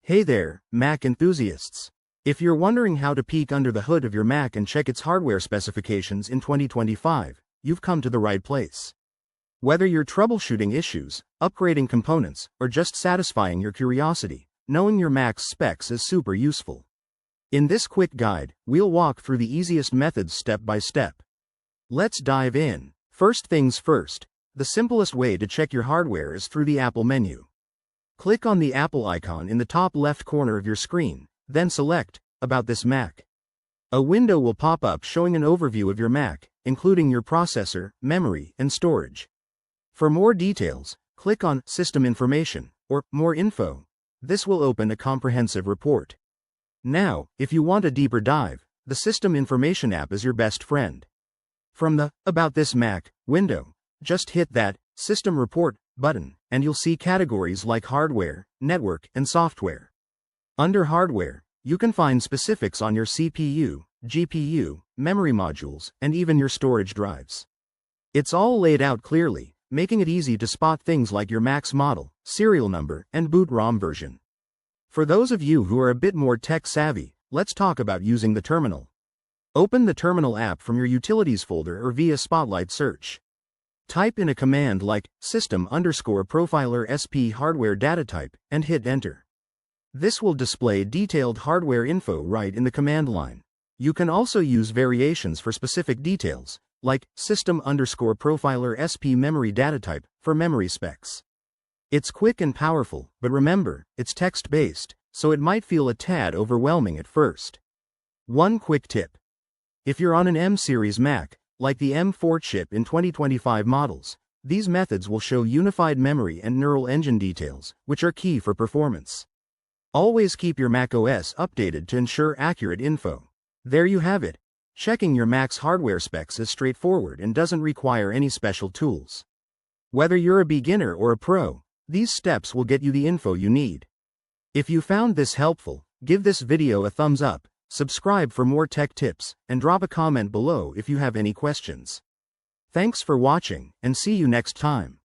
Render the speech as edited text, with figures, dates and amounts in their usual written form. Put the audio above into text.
Hey there, Mac enthusiasts. If you're wondering how to peek under the hood of your Mac and check its hardware specifications in 2025, you've come to the right place. Whether you're troubleshooting issues, upgrading components, or just satisfying your curiosity, knowing your Mac's specs is super useful. In this quick guide, we'll walk through the easiest methods step by step. Let's dive in. First things first, the simplest way to check your hardware is through the Apple menu. Click on the Apple icon in the top left corner of your screen, then select About this Mac. A window will pop up showing an overview of your Mac, including your processor, memory, and storage. For more details, click on System Information or More Info. This will open a comprehensive report. Now, if you want a deeper dive, the System Information app is your best friend. From the About this Mac window, just hit that System Report button, and you'll see categories like hardware, network, and software. Under hardware, you can find specifics on your CPU, GPU, memory modules, and even your storage drives. It's all laid out clearly, making it easy to spot things like your Mac's model, serial number, and boot ROM version. For those of you who are a bit more tech-savvy, let's talk about using the terminal. Open the Terminal app from your Utilities folder or via Spotlight search. Type in a command like system_profiler sp hardware data type and hit enter. This will display detailed hardware info right in the command line. You can also use variations for specific details, like system_profiler sp memory data type for memory specs. It's quick and powerful, but remember, it's text-based, so it might feel a tad overwhelming at first. One quick tip. If you're on an M-series Mac, like the M4 chip in 2025 models, these methods will show unified memory and neural engine details, which are key for performance. Always keep your macOS updated to ensure accurate info. There you have it. Checking your Mac's hardware specs is straightforward and doesn't require any special tools. Whether you're a beginner or a pro, these steps will get you the info you need. If you found this helpful, give this video a thumbs up. Subscribe for more tech tips, and drop a comment below if you have any questions. Thanks for watching, and see you next time.